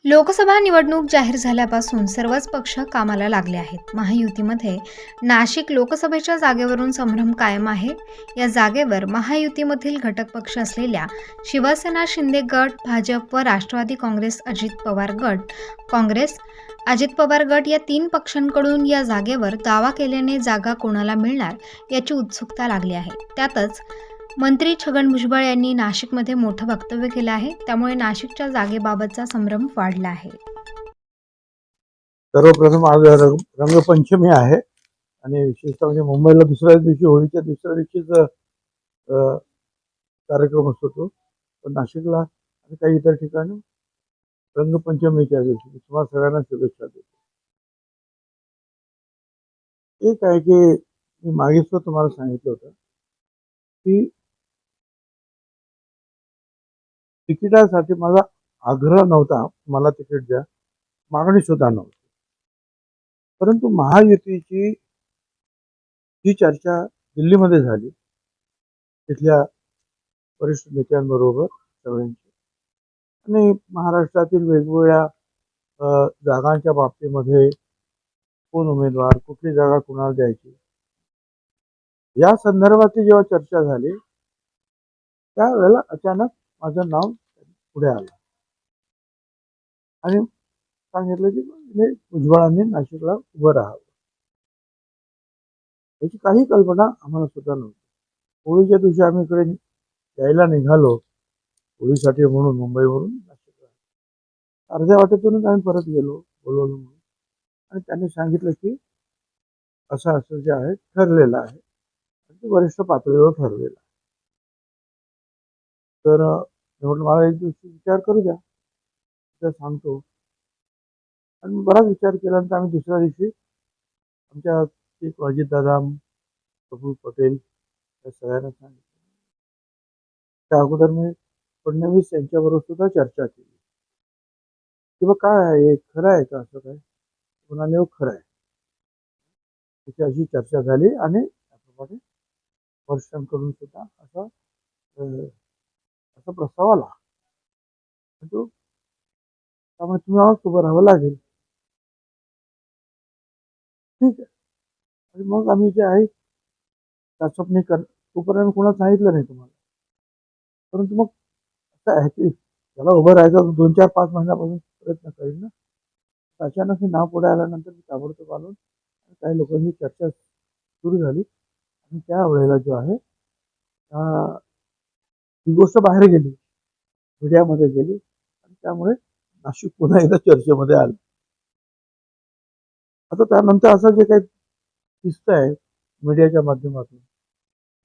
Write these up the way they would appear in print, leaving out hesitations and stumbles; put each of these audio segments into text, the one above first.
लोकसभा निवडणूक जाहीर झाल्यापासून सर्वच पक्ष कामाला लागले आहेत. महायुतीमध्ये नाशिक लोकसभेच्या जागेवरून संभ्रम कायम आहे. या जागेवर महायुतीमधील घटक पक्ष असलेल्या शिवसेना शिंदे गट, भाजप व राष्ट्रवादी काँग्रेस अजित पवार गट, काँग्रेस अजित पवार गट या तीन पक्षांकडून या जागेवर दावा केल्याने जागा कोणाला मिळणार याची उत्सुकता लागली आहे. त्यातच मंत्री छगन भुजबळ यांनी नाशिकमध्ये मोठं वक्तव्य केलं आहे. त्यामुळे नाशिकच्या जागेबाबतचा संभ्रम वाढला आहे. सर्वप्रथम आज रंगपंचमी आहे आणि विशेषतः म्हणजे मुंबईला दुसऱ्या दिवशी होळीच्या दुसऱ्या दिवशीच कार्यक्रम असतो तो. पण नाशिकला आणि काही इतर ठिकाणी रंगपंचमीच्या दिवशी तुम्हाला सगळ्यांना शुभेच्छा देतो. एक आहे की मी मागेच तुम्हाला सांगितलं होतं की तिकिटासाठी माझा आग्रह नव्हता, मला तिकीट द्या, मागणी सुद्धा नव्हती. परंतु महायुतीची ही चर्चा दिल्लीमध्ये झाली, तिथल्या वरिष्ठ नेत्यांबरोबर सगळ्यांची, आणि महाराष्ट्रातील वेगवेगळ्या जागांच्या बाबतीमध्ये कोण उमेदवार, कुठली जागा कुणाला द्यायची या संदर्भातली जेव्हा चर्चा झाली त्यावेळेला अचानक माझं नाव पुढे आलं आणि सांगितलं की भुजबळांनी नाशिकला उभं राहावं. याची काही कल्पना आम्हाला सुद्धा नव्हती. होळीच्या दिवशी आम्ही इकडे यायला निघालो होळीसाठी म्हणून मुंबईवरून नाशिकला. अर्ध्या वाटेतूनच आम्ही परत गेलो बोलवलं म्हणून, आणि त्यांनी सांगितलं की असं असं जे आहे ठरलेलं आहे, ते वरिष्ठ पातळीवर ठरलेलं आहे. तर म्हटलं मला एक दिवशी विचार करू द्या, तर सांगतो. आणि बराच विचार केल्यानंतर आम्ही दुसऱ्या दिवशी आमच्या एक अजितदादा, प्रफुल्ल पटेल या सगळ्यांना सांगितलं. त्या अगोदर मी फडणवीस यांच्याबरोबर सुद्धा चर्चा केली किंवा काय आहे, खरं आहे का, असं काय म्हणाले, खरं आहे. त्याची अशी चर्चा झाली आणि त्याप्रमाणे वरिष्ठांकडून सुद्धा असा प्रस्ताव आला. त्यामुळे तुम्हाला उभं राहावं लागेल. ठीक आहे. आणि मग आम्ही जे आहे चाचपणी तोपर्यंत कोणाला सांगितलं नाही तुम्हाला. परंतु मग असं आहे की त्याला उभं राहायचं 2-4-5 महिन्यापासून प्रयत्न करेल ना. अचानक हे नाव पुढे आल्यानंतर मी ताबडतोब आलो. काही लोकांची चर्चा सुरू झाली आणि त्यावेळेला जो आहे ही गोष्ट बाहेर गेली, मीडियामध्ये गेली, आणि त्यामुळे नाशिक पुन्हा एकदा चर्चेमध्ये आलं. आता त्यानंतर असं जे काही दिसतंय मीडियाच्या माध्यमातून,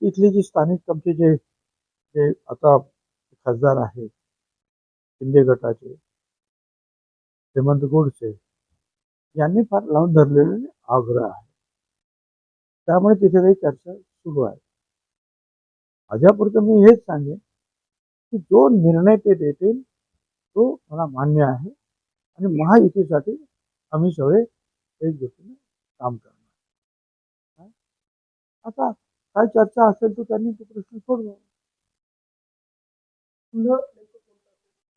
इथली जी स्थानिक आमचे जे जे आता खासदार आहेत शिंदे गटाचे, हेमंत गोडसे यांनी फार लावून धरलेले आग्रह आहे. त्यामुळे तिथे काही चर्चा सुरू आहे. माझ्यापुरतं मी हेच सांगेन की जो निर्णय ते देतील तो मला मान्य आहे आणि महायुतीसाठी आम्ही सगळे एकजुटीने काम करणार. आता काय चर्चा असेल तर त्यांनी तो प्रश्न सोडवा.